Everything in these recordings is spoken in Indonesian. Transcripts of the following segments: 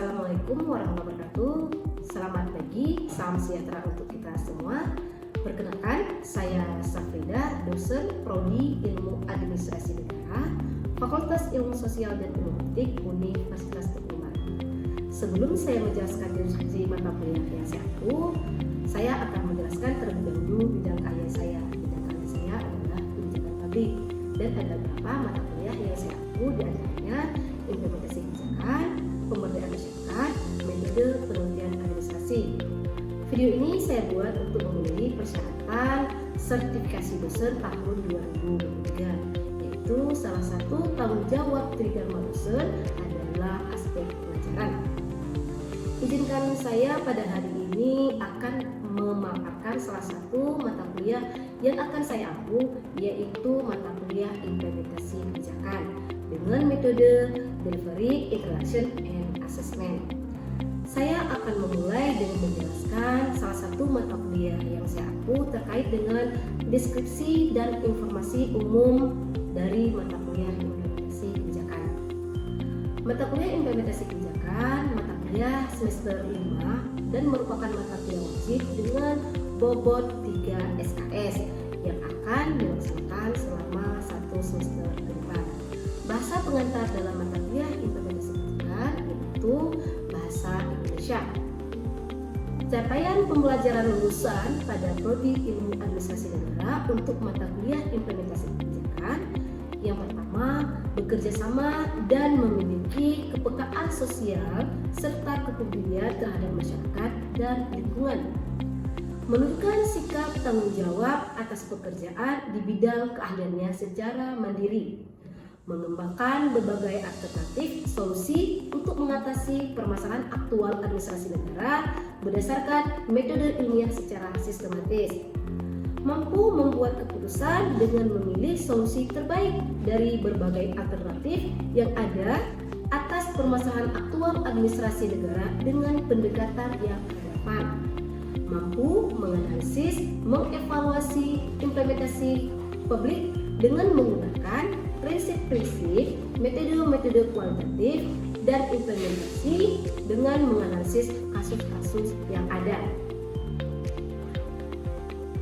Assalamualaikum warahmatullahi wabarakatuh. Selamat pagi, salam sejahtera untuk kita semua. Perkenalkan, saya Safrida, dosen Prodi Ilmu Administrasi Negara, Fakultas Ilmu Sosial dan Ilmu Politik Universitas Teguh Umar. Sebelum saya menjelaskan deskripsi mata kuliah yang saya ampu, saya akan menjelaskan terlebih dahulu bidang karya saya. Bidang karya saya adalah kebijakan publik dan ada beberapa mata kuliah yang saya ampu, di antaranya implementasi kebijakan, pemberdayaan masyarakat, metode penelitian administrasi. Video ini saya buat untuk memenuhi persyaratan sertifikasi dosen tahun 2023, yaitu salah satu tanggung jawab Tridharma dosen adalah aspek pelajaran. Izinkan saya pada hari ini akan memaparkan salah satu mata kuliah yang akan saya ampu, yaitu mata kuliah implementasi kebijakan dengan metode delivery, interaction, and assessment. Saya akan memulai dengan menjelaskan salah satu mata kuliah yang saya ampu terkait dengan deskripsi dan informasi umum dari mata kuliah implementasi kebijakan. Mata kuliah implementasi kebijakan, mata kuliah semester 5 dan merupakan mata kuliah wajib dengan bobot 3 SKS yang akan dilaksanakan selama 1 semester ke depan. Bahasa pengantar dalam mata kuliah implementasi kebijakan yaitu bahasa Indonesia. Capaian pembelajaran lulusan pada Prodi Ilmu Administrasi Negara untuk mata kuliah implementasi kebijakan: yang pertama, bekerja sama dan memiliki kepekaan sosial serta kepedulian terhadap masyarakat dan lingkungan. Menunjukkan sikap tanggung jawab atas pekerjaan di bidang keahliannya secara mandiri. Mengembangkan berbagai alternatif solusi untuk mengatasi permasalahan aktual administrasi negara berdasarkan metode ilmiah secara sistematis. Mampu membuat keputusan dengan memilih solusi terbaik dari berbagai alternatif yang ada atas permasalahan aktual administrasi negara dengan pendekatan yang relevan. Mampu menganalisis, mengevaluasi implementasi publik dengan menggunakan prinsip-prinsip, metode-metode kualitatif, dan implementasi dengan menganalisis kasus-kasus yang ada.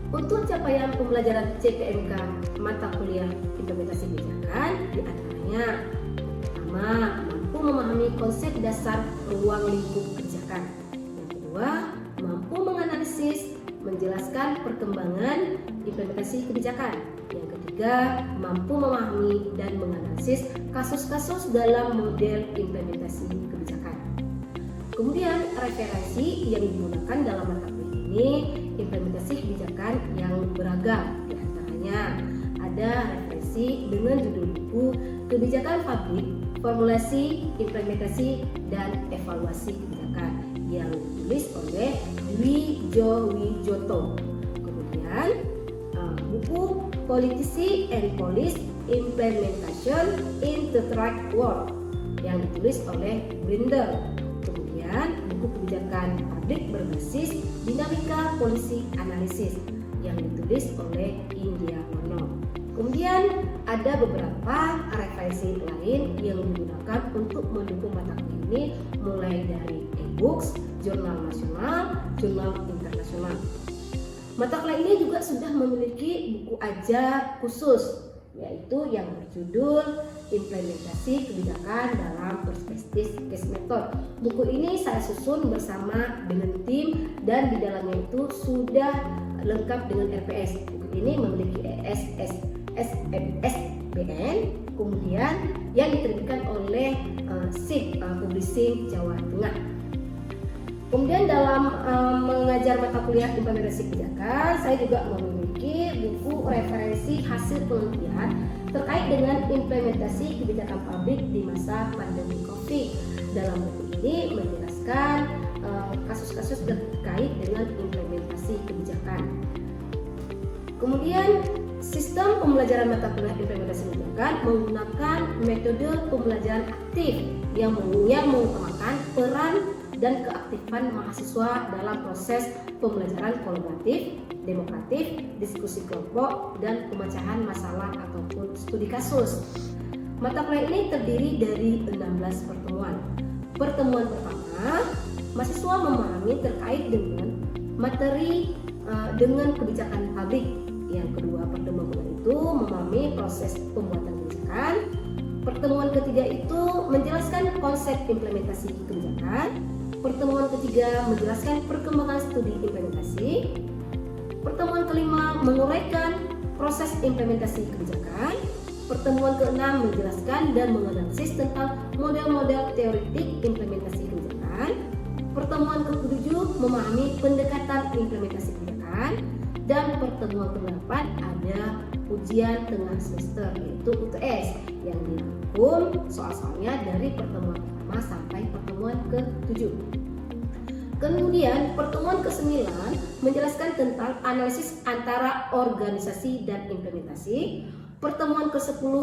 Untuk capaian pembelajaran CPMK mata kuliah implementasi kebijakan diantaranya: pertama, mampu memahami konsep dasar ruang lingkup kebijakan. Yang kedua, mampu menganalisis, menjelaskan perkembangan implementasi kebijakan. Yang ketiga, mampu memahami dan menganalisis kasus-kasus dalam model implementasi kebijakan. Kemudian, referensi yang digunakan dalam mata kuliah ini implementasi kebijakan yang beragam. Di antaranya ada referensi dengan judul buku Kebijakan Publik, Formulasi, Implementasi, dan Evaluasi Kebijakan yang ditulis oleh Dwi Jo Wijoto. Kemudian buku Policy and Police Implementation in the Track World yang ditulis oleh Grinder. Kemudian buku Kebijakan Publik Berbasis Dinamika Polisi Analisis yang ditulis oleh India Wono. Kemudian ada beberapa referensi lain yang digunakan untuk mendukung mata kuliah ini, mulai dari e-books, jurnal nasional, jurnal internasional. Mata kuliah ini juga sudah memiliki buku ajar khusus, yaitu yang berjudul Implementasi Kebijakan dalam Perspektif Case Method. Buku ini saya susun bersama dengan tim dan di dalamnya itu sudah lengkap dengan RPS. Buku ini memiliki SMSBN, kemudian yang diterbitkan oleh SIP Publishing Jawa Tengah. Kemudian dalam mengajar mata kuliah implementasi kebijakan, saya juga memiliki buku referensi hasil penelitian terkait dengan implementasi kebijakan publik di masa pandemi COVID. Dalam buku ini menjelaskan kasus-kasus terkait dengan implementasi kebijakan. Kemudian sistem pembelajaran mata kuliah implementasi kebijakan menggunakan metode pembelajaran aktif yang mengutamakan peran dan keaktifan mahasiswa dalam proses pembelajaran kolaboratif, demokratif, diskusi kelompok, dan pemecahan masalah ataupun studi kasus. Mata kuliah ini terdiri dari 16 pertemuan. Pertemuan pertama, mahasiswa memahami terkait dengan materi dengan kebijakan publik. Yang kedua, pertemuan itu memahami proses pembuatan kebijakan. Pertemuan ketiga itu menjelaskan konsep implementasi kebijakan. Pertemuan ketiga menjelaskan perkembangan studi implementasi. Pertemuan kelima menguraikan proses implementasi kebijakan. Pertemuan keenam menjelaskan dan menganalisis tentang model-model teoretik implementasi kebijakan. Pertemuan ketujuh memahami pendekatan implementasi kebijakan. Dan pertemuan ke-8 ada ujian tengah semester, yaitu UTS, yang dirangkum soal-soalnya dari pertemuan pertama sampai pertemuan ke-7. Kemudian pertemuan ke-9 menjelaskan tentang analisis antara organisasi dan implementasi. Pertemuan ke-10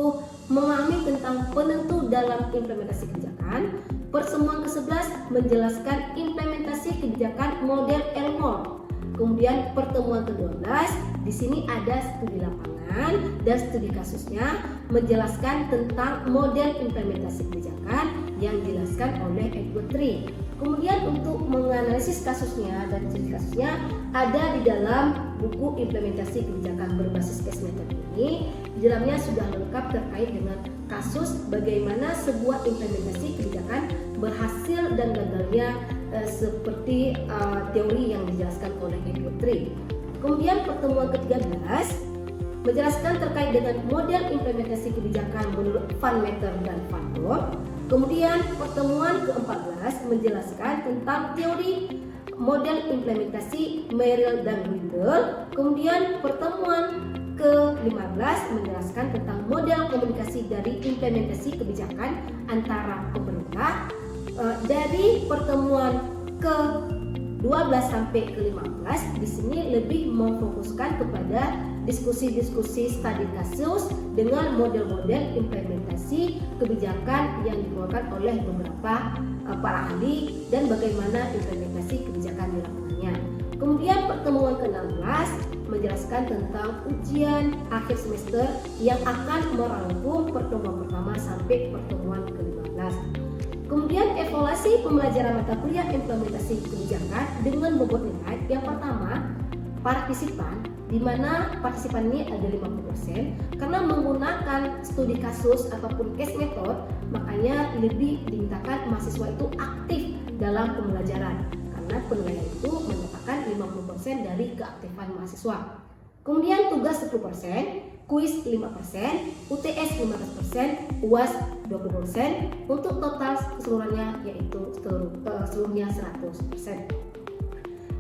memahami tentang penentu dalam implementasi kebijakan. Pertemuan ke-11 menjelaskan implementasi kebijakan model Elmore. Kemudian pertemuan ke-12 di sini ada studi lapangan dan studi kasusnya menjelaskan tentang model implementasi kebijakan yang dijelaskan oleh Edward Tree. Kemudian untuk menganalisis kasusnya dan studi kasusnya ada di dalam buku implementasi kebijakan berbasis case method ini. Di dalamnya sudah lengkap terkait dengan kasus bagaimana sebuah implementasi kebijakan berhasil dan gagalnya seperti teori yang dijelaskan oleh Edward Tree. Kemudian pertemuan ke-13 menjelaskan terkait dengan model implementasi kebijakan menurut Van Meter dan Van Dorp. Kemudian pertemuan ke-14 menjelaskan tentang teori model implementasi Merrill dan Windle. Kemudian pertemuan ke-15 menjelaskan tentang model komunikasi dari implementasi kebijakan antara pemerintah. Dari pertemuan ke-12 sampai ke-15 di sini lebih memfokuskan kepada diskusi-diskusi studi kasus dengan model-model implementasi kebijakan yang dikeluarkan oleh beberapa para ahli dan bagaimana implementasi kebijakan di lapangannya. Kemudian pertemuan ke-16 menjelaskan tentang ujian akhir semester yang akan merangkum pertemuan pertama sampai pertemuan ke-15. Kemudian evaluasi pembelajaran mata kuliah implementasi kebijakan dengan bobot nilai. Yang pertama, partisipan, di mana partisipan ini ada 50%. Karena menggunakan studi kasus ataupun case method, makanya lebih dimintakan mahasiswa itu aktif dalam pembelajaran. Karena penilaian itu menyatakan 50% dari keaktifan mahasiswa. Kemudian tugas 10%, kuis 5%, UTS 15%, UAS 20%, untuk total keseluruhannya yaitu seluruhnya 100%.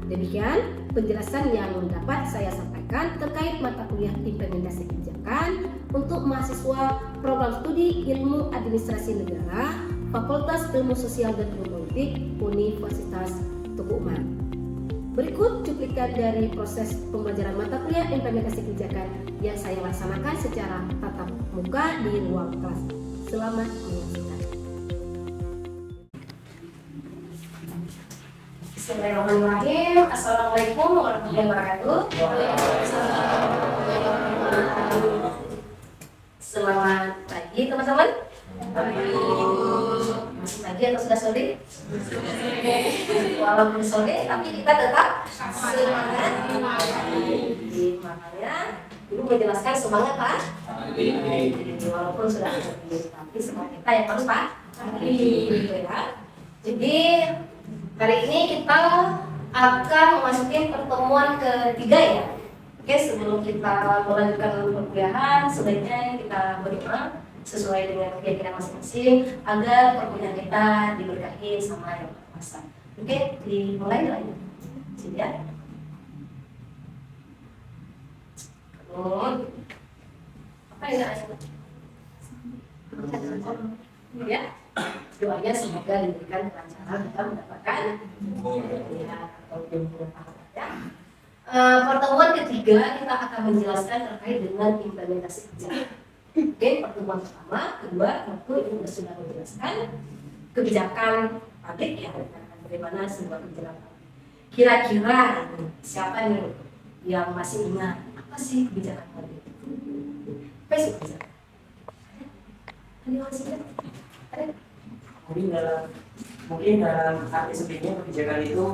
Demikian penjelasan yang dapat saya sampaikan terkait mata kuliah implementasi kebijakan untuk mahasiswa program studi Ilmu Administrasi Negara, Fakultas Ilmu Sosial dan Ilmu Politik, Universitas Tugu Umar. Berikut cuplikan dari proses pembelajaran mata kuliah implementasi kebijakan yang saya laksanakan secara tatap muka di ruang kelas. Selamat menyaksikan. Bismillahirrahmanirrahim. Assalamualaikum warahmatullahi wabarakatuh. Selamat pagi teman-teman. Masih pagi atau sudah sore? Walaupun sore, tapi kita tetap semangat. Makanya Ibu menjelaskan semangat Pak. Walaupun sudah sore, tapi semangat kita yang harus Pak. Gitu ya. Jadi hari ini kita akan memasuki pertemuan ketiga ya. Oke, sebelum kita melanjutkan perkuliahan, sebaiknya kita berdoa sesuai dengan keyakinan masing-masing agar perkuliahan kita diberkahi sama Yang Maha Kuasa. Oke, dimulai lagi. Siap. Apa yang ada? Ya, doanya semoga diberikan kelancaran kita mendapatkan ya. Pertemuan ketiga kita akan menjelaskan terkait dengan implementasi kebijakan. Oke, pertemuan pertama, kedua, itu sudah menjelaskan kebijakan publik ya, bagaimana sebuah kebijakan publik. Kira-kira siapa nih yang masih ingat apa sih kebijakan publik? Apa sih kebijakan? Ada yang masih ingat? Ada? Mungkin dalam arti sebelumnya kebijakan itu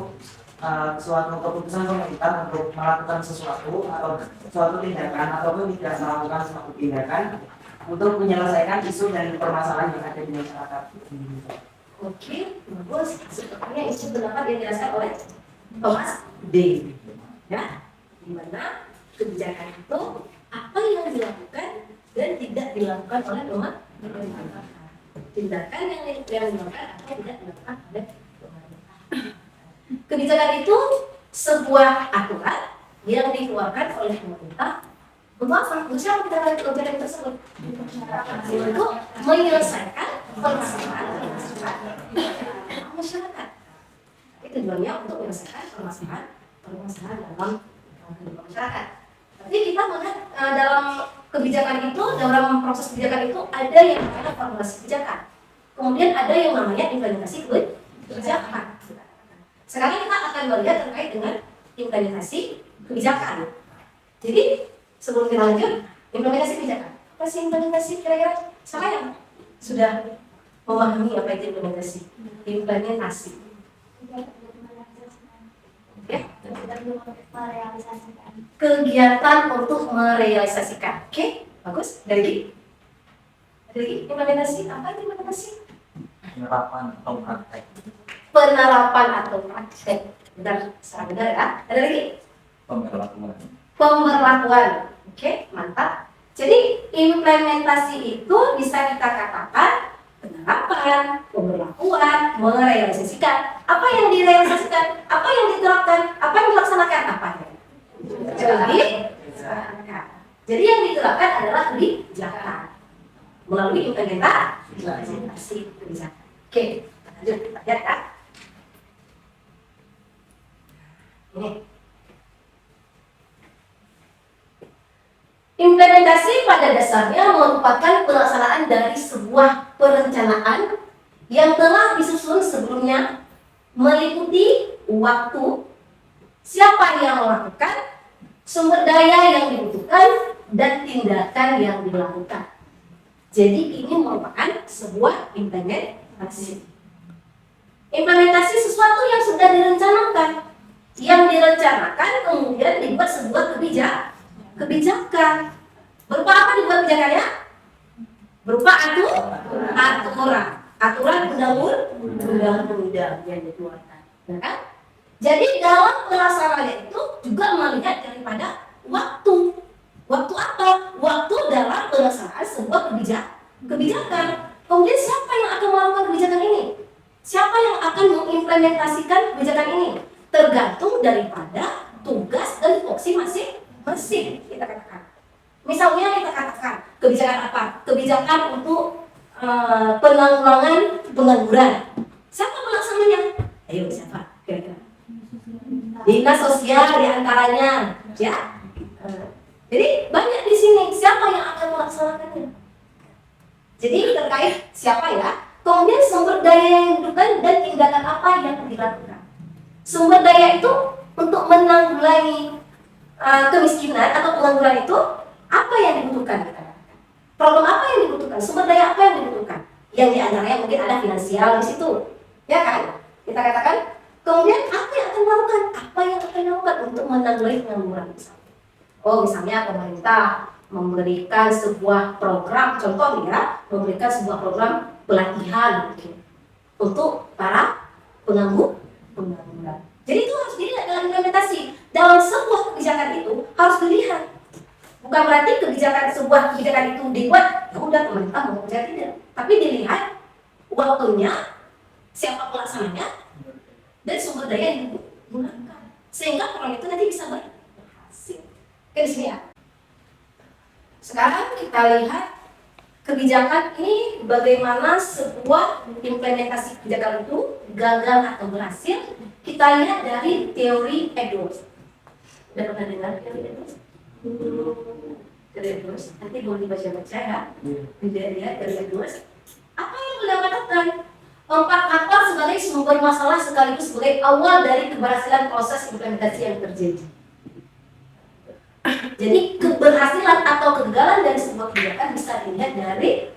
suatu keputusan pemerintah untuk melakukan sesuatu atau suatu tindakan ataupun tidak melakukan suatu tindakan untuk menyelesaikan isu dan permasalahan yang ada di masyarakat. Oke, bagus. Sepertinya isu pendapat yang dirasakan oleh Thomas D. Ya, di mana kebijakan itu apa yang dilakukan dan tidak dilakukan oleh Thomas. Tindakan yang dilakukan atau tidak dilakukan oleh pemerintah. Kebijakan itu sebuah aturan yang dikeluarkan oleh pemerintah untuk apa? Untuk siapa kita lakukan kebijakan tersebut? Untuk menyelesaikan permasalahan masyarakat. Itu tujuannya untuk menyelesaikan permasalahan dalam kehidupan masyarakat. Tapi kita melihat dalam kebijakan itu, dalam proses kebijakan itu ada yang namanya formulasi kebijakan. Kemudian ada yang namanya implementasi kebijakan. Sekarang kita akan melihat terkait dengan implementasi kebijakan. Jadi sebelum kita lanjut, implementasi kebijakan. Apa sih implementasi kira-kira? Siapa yang sudah memahami apa itu implementasi? Implementasi. Ya, kegiatan untuk merealisasikan. Oke, bagus. Dari implementasi, apa itu implementasi? Penerapan atau praktek. Penerapan atau praktek. Benar, sangat benar ya. Ada lagi? Pemberlakuan. Oke, mantap. Jadi implementasi itu bisa kita katakan penerapan, pemberlakuan, merealisasikan. Apa yang direalisasikan? Apa yang diterapkan? Apa yang dilaksanakan? Apa yang jadi yang diterapkan adalah kebijakan melalui implementasi kebijakan. Oke, lanjut kita lihat ya. Ini implementasi pada dasarnya merupakan pelaksanaan dari sebuah perencanaan yang telah disusun sebelumnya, meliputi waktu, siapa yang melakukan, sumber daya yang dibutuhkan, dan tindakan yang dilakukan. Jadi ini merupakan sebuah implementasi. Implementasi sesuatu yang sudah direncanakan. Yang direncanakan kemudian dibuat sebuah kebijakan. Berupa apa dibuat kebijakannya? Berupa aturan undang-undang yang dikeluarkan. Ya kan? Jadi dalam pelaksanaannya itu juga melihat daripada waktu. Waktu apa? Waktu dalam pelaksanaan sebuah kebijakan. Kemudian siapa yang akan melakukan kebijakan ini? Siapa yang akan mengimplementasikan kebijakan ini? Tergantung daripada tugas dan fungsi masing-masing, kita katakan. Misalnya kita katakan kebijakan apa? Kebijakan untuk penanggulangan pengangguran. Siapa pelaksananya? Ayo siapa? Kira-kira. Dinas sosial diantaranya, ya. Jadi banyak di sini. Siapa yang akan melaksanakannya? Jadi terkait siapa ya? Kemudian sumber daya yang dibutuhkan dan tindakan apa yang dilakukan. Sumber daya itu untuk menanggulangi kemiskinan atau pengangguran itu apa yang dibutuhkan? Problem apa yang dibutuhkan? Sumber daya apa yang dibutuhkan? Yang diantaranya mungkin ada finansial di situ, ya kan? Kita katakan. Kemudian apa yang akan dilakukan? Apa yang akan dilakukan untuk menanggulangi pengangguran misalnya? Oh, misalnya pemerintah memberikan sebuah program, contoh ya, memberikan sebuah program pelatihan mungkin untuk para pengangguran. Jadi itu harus dilihat dalam implementasi. Dalam sebuah kebijakan itu harus dilihat. Bukan berarti sebuah kebijakan itu dibuat, ya udah pemerintah mau kerja tidak. Tapi dilihat waktunya, siapa pelaksananya, dan sumber daya yang digunakan. Sehingga proyek itu nanti bisa berhasil. Oke, di sini ya. Sekarang kita lihat kebijakan ini bagaimana sebuah implementasi kebijakan itu gagal atau berhasil. Kita lihat dari teori Edwards. Udah pernah dengar teori Edwards? Teori Edwards, nanti boleh dibaca-baca ya. Lihat teori Edwards. Apa yang beliau katakan? 4 faktor sebagai sumber masalah sekaligus sebagai awal dari keberhasilan proses implementasi yang terjadi. Jadi keberhasilan atau kegagalan dari sebuah kebijakan bisa dilihat dari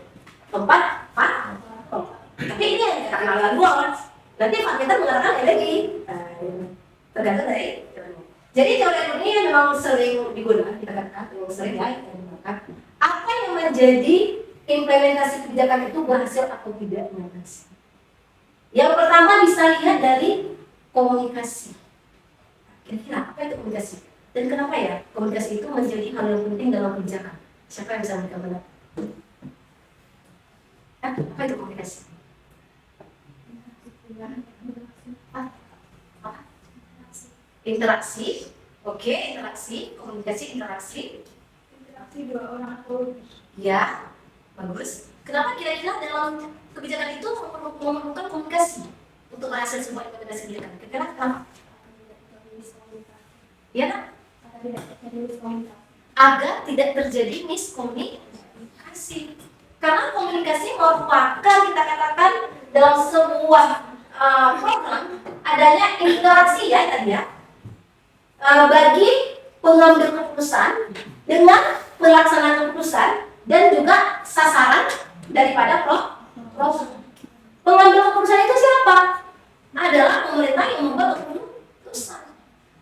4 faktor. Tapi ini yang kita kenal dua, Nanti Pak Peter mengatakan lagi. Tergantung dari temannya. Jadi teori ini memang sering digunakan, kita katakan sering ya, kita gunakan. Apa yang menjadi implementasi kebijakan itu berhasil atau tidaknya? Yang pertama bisa lihat dari komunikasi. Kira-kira apa itu komunikasi? Dan kenapa ya komunikasi itu menjadi hal yang penting dalam kebijakan? Siapa yang bisa memberikan pendapat? Apa itu komunikasi? Interaksi, oke, interaksi, komunikasi, interaksi dua orang atau ya, bagus. Kenapa kira-kira dalam kebijakan itu memerlukan komunikasi untuk berhasil sebuah implementasi kebijakan? Kira-kira kenapa? Ya, agar tidak terjadi miskomunikasi. Karena komunikasi merupakan kita katakan dalam sebuah program adanya interaksi ya tadi ya. Bagi pengambil keputusan dengan pelaksanaan keputusan dan juga sasaran daripada program. Pengambil keputusan itu siapa? Adalah pemerintah yang membuat keputusan.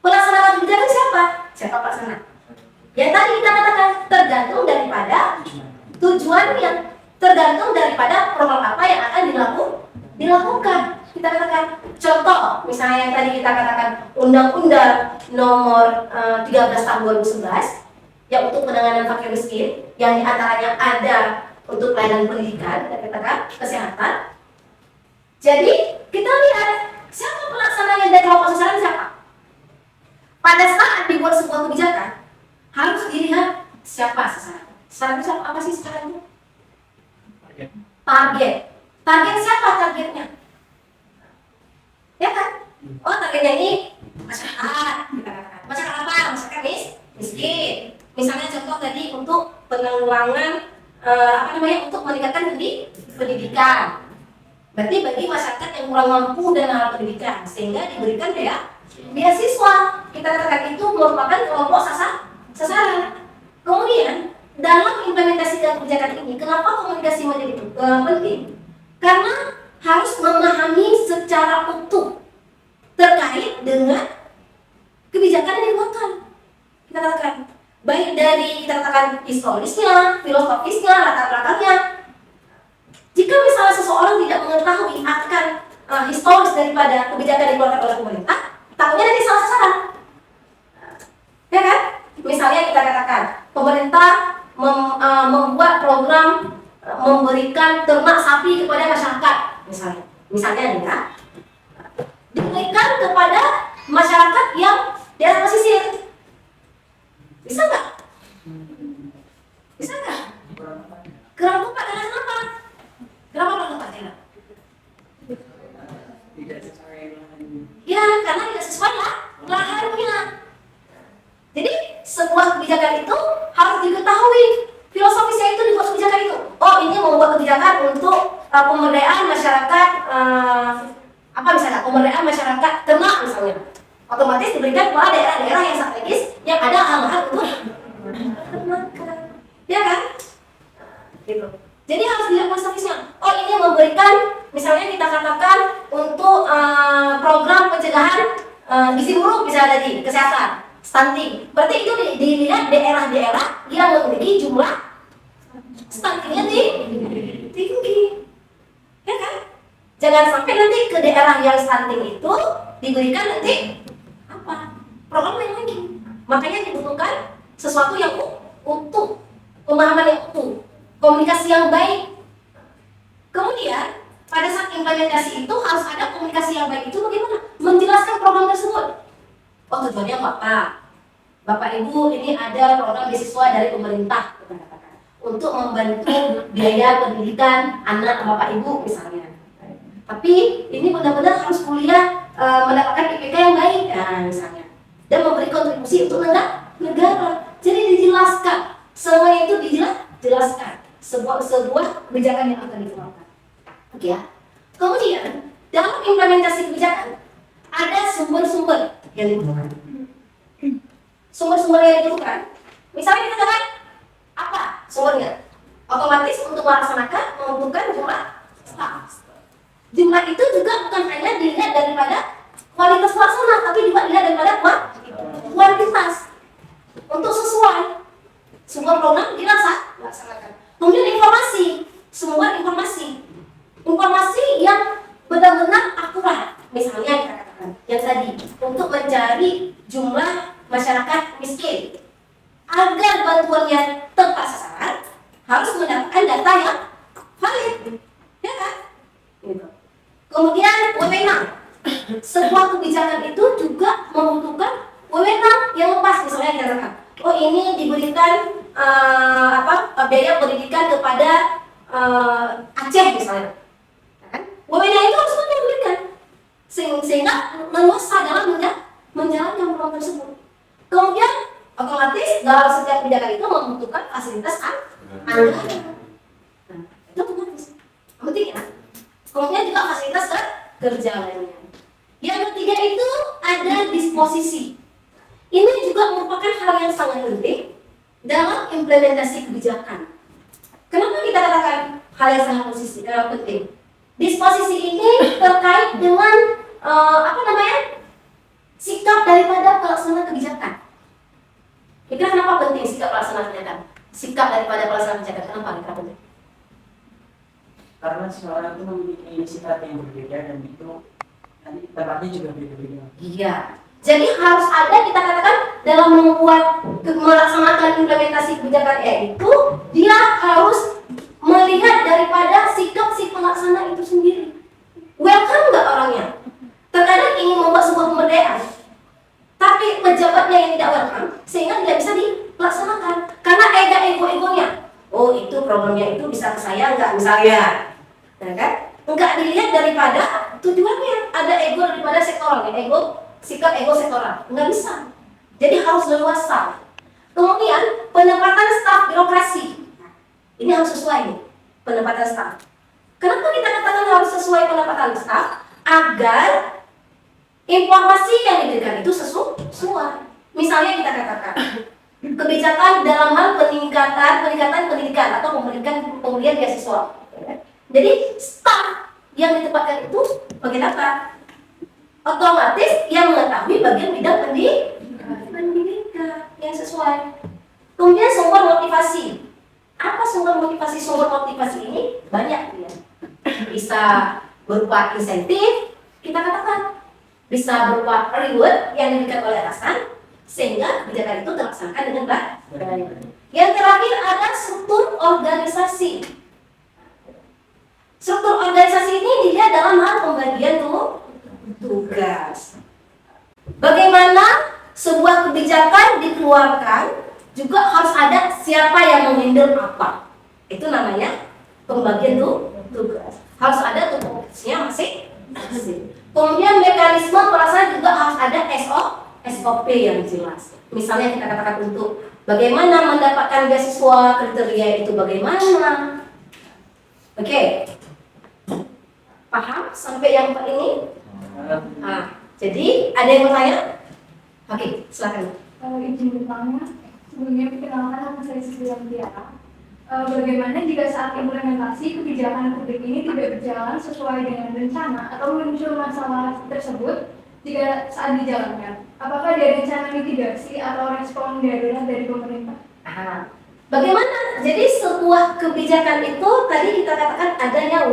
Pelaksanaan kebijakan siapa? Siapa pelaksana? Yang tadi kita katakan tergantung daripada tujuannya, tergantung daripada program apa yang akan dilakukan. Kita katakan contoh, misalnya yang tadi kita katakan Undang-Undang Nomor 13 Tahun 2011 yang untuk penanganan fakir miskin, yang diantaranya ada untuk pelayanan pendidikan, kita katakan kesehatan. Jadi kita lihat siapa pelaksananya dan kelompok sasaran siapa. Pada saat dibuat sebuah kebijakan harus dilihat siapa sasaran. Sasaran itu apa sih sasaran itu? Target. Target siapa targetnya? Ya kan? Oh targetnya ini masyarakat. Masyarakat apa? Masyarakat miskin. Misalnya contoh tadi untuk penanggulangan untuk meningkatkan pendidikan. Berarti bagi masyarakat yang kurang mampu dalam pendidikan sehingga diberikan beasiswa. Kita katakan itu merupakan kelompok sasaran. Kemudian dalam implementasi dalam kebijakan ini, kenapa komunikasi menjadi penting? Karena harus memahami secara utuh terkait dengan kebijakan yang dibuatkan. Kita katakan baik dari kita katakan historisnya, filosofisnya, latar belakangnya. Jika misalnya seseorang tidak mengetahui akan historis daripada kebijakan yang dikeluarkan oleh pemerintah, takutnya nanti salah sasaran. Ya kan? Misalnya kita katakan pemerintah membuat program memberikan ternak sapi kepada masyarakat, misalnya nih ya, diberikan kepada masyarakat yang daerah pesisir. Bisa nggak? Bisa nggak? Kurang tepat dengan apa? Kenapa kurang tepat ya? Tidak sesuai lahan. Ya, karena tidak sesuai lahannya. Jadi sebuah kebijakan itu harus diketahui filosofisnya itu dibuat kebijakan itu. Oh, ini membuat kebijakan untuk pemberdayaan masyarakat pemberdayaan masyarakat ternak misalnya. Otomatis diberikan kepada daerah-daerah yang strategis yang ada hal-hal untuk ternak. Ya kan? Gitu. Jadi harus dilihat filosofisnya. Oh, ini memberikan misalnya kita katakan untuk program pencegahan gizi buruk misalnya tadi, kesehatan, stunting. Berarti itu dilihat daerah-daerah yang memiliki jumlah stuntingnya tinggi. Ya kan? Jangan sampai nanti ke daerah yang stunting itu diberikan nanti program lain lagi. Makanya dibutuhkan sesuatu yang utuh, pemahaman yang utuh, komunikasi yang baik. Kemudian pada saat implementasi itu harus ada komunikasi yang baik. Itu bagaimana? Menjelaskan program tersebut. Oh, tujuannya apa? Bapak Ibu, ini ada program beasiswa dari pemerintah untuk membantu biaya pendidikan anak Bapak Ibu misalnya. Tapi ini benar-benar harus kuliah mendapatkan IPK yang baik misalnya, dan memberi kontribusi untuk negara. Jadi dijelaskan, semuanya itu dijelaskan sebuah kebijakan yang akan dikeluarkan. Oke ya. Kemudian dalam implementasi kebijakan ada sumber-sumber yang dibutuhkan. Sumber-sumber yang dibutuhkan, misalnya kita katakan apa sumbernya? Otomatis untuk melaksanakan membutuhkan jumlah staff. Jumlah itu juga bukan hanya dilihat daripada kualitas pelaksana, tapi juga dilihat daripada kuantitas. Untuk sesuai sebuah program dilaksanakan. Kemudian informasi, semua informasi yang benar-benar akurat. Misalnya kita katakan yang tadi, untuk mencari jumlah masyarakat miskin, agar bantuannya tepat sasaran harus mendapatkan data yang valid, ya kan? Gitu. Kemudian wewenang, sebuah kebijakan itu juga membutuhkan wewenang yang lepas. Misalnya kita katakan, oh ini diberikan biaya pendidikan kepada Aceh misalnya, kan? Wewenang itu harus diberikan sehingga leluasa dalam menjalankan program tersebut. Kemudian otomatis dalam setiap kebijakan itu membutuhkan fasilitas anggaran. Nah, itu otomatis penting ya. Kemudian juga fasilitas kerja lainnya. Yang ketiga itu ada disposisi. Ini juga merupakan hal yang sangat penting dalam implementasi kebijakan. Kenapa kita katakan hal yang sangat penting? Disposisi ini terkait dengan sikap daripada pelaksana kebijakan. Kira kenapa penting sikap pelaksana kebijakan? Sikap daripada pelaksana kebijakan kenapa kira penting? Karena seseorang itu memiliki sifat yang berbeda dan itu nanti tempatnya juga berbeda. Iya. Jadi harus ada kita katakan dalam melaksanakan implementasi kebijakan itu dia harus melihat daripada sikap si pelaksana itu sendiri. Welcome nggak orangnya? Terkadang ingin membuat sebuah pemberdayaan, tapi pejabatnya yang tidak welcome sehingga tidak bisa dilaksanakan karena ego-egonya. Oh itu programnya itu bisa ke saya nggak misalnya, ya kan? Nggak dilihat daripada tujuannya. Ada ego daripada sektoral, sikap ego sektoral nggak bisa. Jadi harus leluasa. Kemudian penempatan staf birokrasi, ini harus sesuai nih penempatan staf. Kenapa kita katakan harus sesuai penempatan staf? Agar informasi yang diberikan itu sesuai. Misalnya kita katakan kebijakan dalam hal peningkatan pendidikan atau pemberian beasiswa. Jadi staf yang ditempatkan itu bagian apa? Otomatis yang mengetahui bagian bidang pendidikan yang sesuai. Kemudian sumber motivasi. Apa sumber motivasi? Sumber motivasi ini banyak ya. Bisa berupa insentif, kita katakan bisa berupa reward yang diberikan oleh atasan sehingga kebijakan itu terlaksanakan dengan baik. Yang terakhir ada struktur organisasi. Struktur organisasi ini dilihat dalam hal pembagian tugas. Bagaimana sebuah kebijakan dikeluarkan juga harus ada siapa yang menghandle apa. Itu namanya pembagian tugas. Harus ada tugasnya masing-masing. Kemudian mekanisme pelaksanaan juga harus ada SOP yang jelas. Misalnya kita katakan untuk bagaimana mendapatkan beasiswa, kriteria itu bagaimana. Oke. Paham sampai yang ini? Nah, jadi ada yang mau tanya? Oke, silakan. Izin bertanya, sebelumnya perkenalkan nama saya Siswa Tiara. Bagaimana jika saat implementasi kebijakan publik ini tidak berjalan sesuai dengan rencana atau muncul masalah tersebut jika saat dijalankan? Apakah ada rencana mitigasi atau respon darurat dari pemerintah? Bagaimana? Jadi sebuah kebijakan itu tadi kita katakan adanya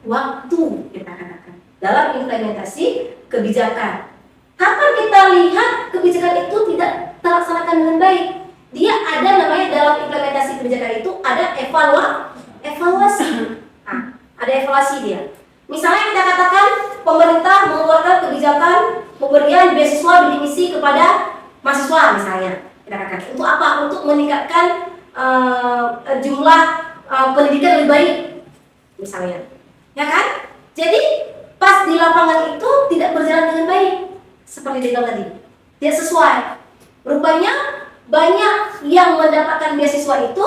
waktu kita katakan dalam implementasi kebijakan. Kapan kita lihat kebijakan itu tidak terlaksanakan dengan baik? Dia ada namanya dalam implementasi kebijakan itu ada evaluasi. Nah, ada evaluasi dia. Misalnya kita katakan pemerintah mengeluarkan kebijakan pemberian beasiswa bidik misi kepada mahasiswa misalnya. Kita katakan untuk apa? Untuk meningkatkan jumlah pendidikan lebih baik misalnya. Ya kan? Jadi pas di lapangan itu tidak berjalan dengan baik seperti dibilang tadi. Tidak sesuai. Rupanya banyak yang mendapatkan beasiswa itu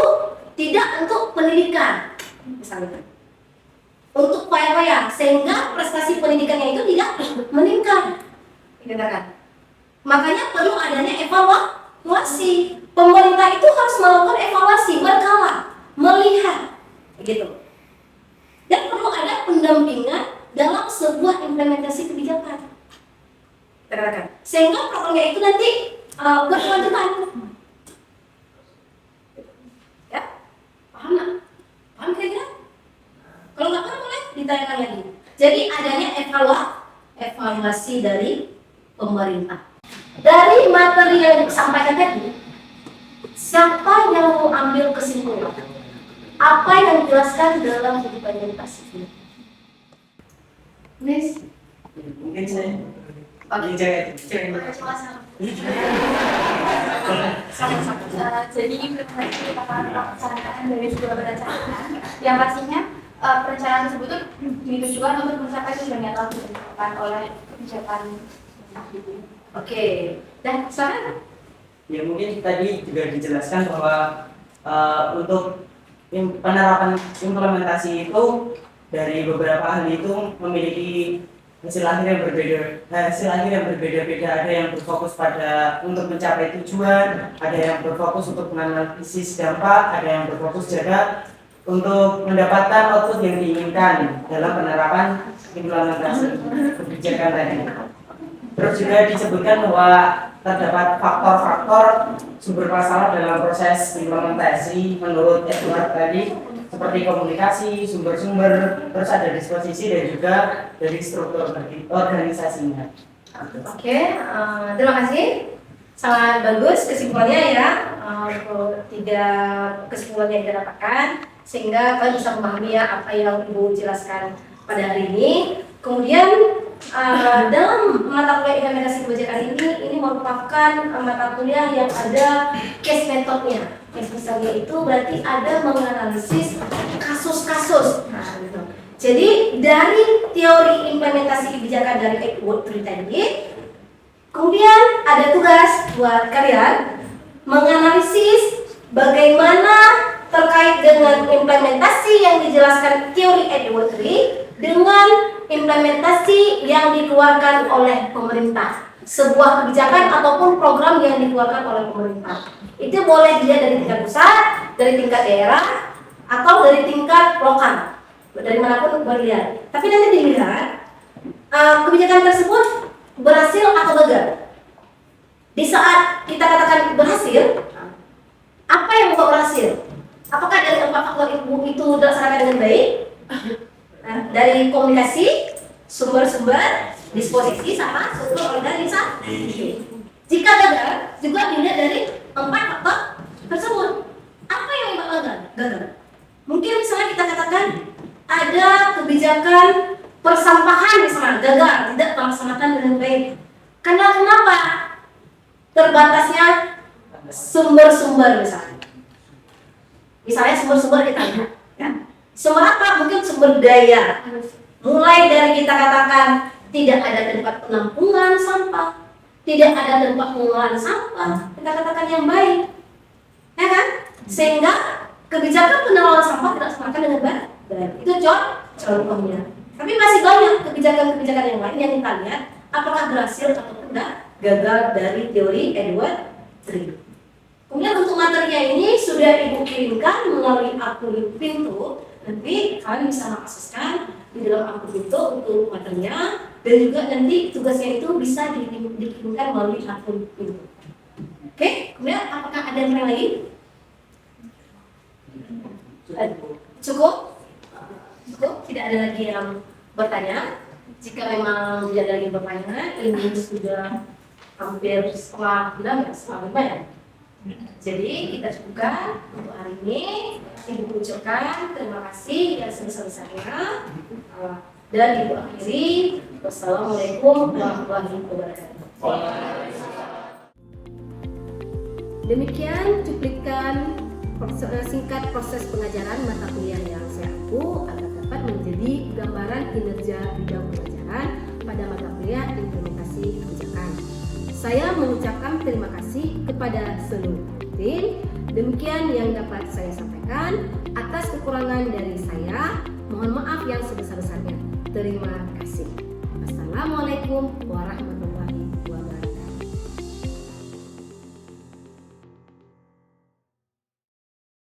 tidak untuk pendidikan misalnya, untuk payah-payah sehingga prestasi pendidikannya itu tidak meningkat. Makanya perlu adanya evaluasi. Pemerintah itu harus melakukan evaluasi berkala, melihat, gitu. Dan perlu ada pendampingan dalam sebuah implementasi kebijakan. Sehingga programnya itu nanti berkelanjutan. Ya, paham nggak? Paham kira-kira? Kalau nggak paham boleh ditanyakan lagi. Jadi adanya evaluasi dari pemerintah. Dari materi yang disampaikan tadi, siapa yang mau ambil kesimpulan? Apa yang dijelaskan dalam implementasi ini? Miss? Mungkin saya Jadi implementasi merupakan pelaksanaan dari sebuah perencanaan yang pastinya perencanaan tersebut ditujukan untuk mencapai tujuan yang telah ditentukan oleh kebijakan. Oke, dan sekarang ya mungkin tadi juga dijelaskan bahwa untuk penerapan implementasi itu dari beberapa ahli itu memiliki hasil akhir yang berbeda-beda. Ada yang berfokus pada untuk mencapai tujuan, ada yang berfokus untuk menganalisis dampak, ada yang berfokus juga untuk mendapatkan output yang diinginkan dalam penerapan implementasi kebijakan tadi. Terus juga disebutkan bahwa terdapat faktor-faktor sumber masalah dalam proses implementasi menurut Edward tadi, seperti komunikasi, sumber-sumber, terus ada disposisi dan juga dari struktur organisasinya. Oke, terima kasih. Sangat bagus kesimpulannya ya, untuk 3 kesimpulan yang kita dapatkan, sehingga kalian bisa memahami ya apa yang Ibu jelaskan pada hari ini. Kemudian dalam mata kuliah implementasi kebijakan ini merupakan mata kuliah yang ada case methodnya. Case methodnya itu berarti ada menganalisis kasus-kasus. Nah, gitu. Jadi dari teori implementasi kebijakan dari Edward tadi, kemudian ada tugas buat kalian menganalisis bagaimana terkait dengan implementasi yang dijelaskan teori Edward dengan implementasi yang dikeluarkan oleh pemerintah, sebuah kebijakan ataupun program yang dikeluarkan oleh pemerintah. Itu boleh dilihat dari tingkat pusat, dari tingkat daerah, atau dari tingkat lokal, dari manapun boleh dilihat. Tapi nanti dilihat kebijakan tersebut berhasil atau gagal. Di saat kita katakan berhasil, apa yang membuat berhasil? Apakah dari 4 faktor itu dilaksanakan dengan baik? Dari komunikasi, sumber-sumber, disposisi, sama struktur organisasi. Jika gagal, juga dilihat dari 4 faktor tersebut. Apa yang menyebabkan gagal? Mungkin misalnya kita katakan ada kebijakan persampahan misalnya gagal, tidak terlaksanakan dengan baik. Karena kenapa? Terbatasnya sumber-sumber misalnya. Misalnya sumber-sumber kita lihat, ya. Sumber apa? Mungkin sumber daya. Mulai dari kita katakan tidak ada tempat penampungan sampah, tidak ada tempat pengolahan sampah, kita katakan yang baik, ya kan? Sehingga kebijakan pengelolaan sampah tidak semakin dengan baik. Itu contohnya. Tapi masih banyak kebijakan-kebijakan yang lain yang kita lihat apakah berhasil atau tidak gagal dari teori Edward Tree. Kemudian untuk materinya ini sudah Ibu kirimkan melalui akun Pintu. Nanti kalian bisa mengakseskan di dalam akun Pintu untuk materinya, dan juga nanti tugasnya itu bisa dikirimkan melalui akun Pintu. Oke, kemudian apakah ada yang lain? Cukup? Cukup? Tidak ada lagi yang bertanya? Jika memang tidak ada lagi bertanya, ini sudah hampir setengah 5 ya. Jadi kita cukupkan untuk hari ini. Ibu ucapkan terima kasih yang sebesar-besarnya, dan Ibu akhiri wassalamualaikum warahmatullahi wabarakatuh. Demikian cuplikan singkat proses pengajaran mata kuliah yang saya ampu agar dapat menjadi gambaran kinerja bidang pengajaran pada mata kuliah implementasi kebijakan. Saya mengucapkan terima kasih kepada seluruh tim. Demikian yang dapat saya sampaikan. Atas kekurangan dari saya, mohon maaf yang sebesar-besarnya. Terima kasih. Wassalamualaikum warahmatullahi wabarakatuh.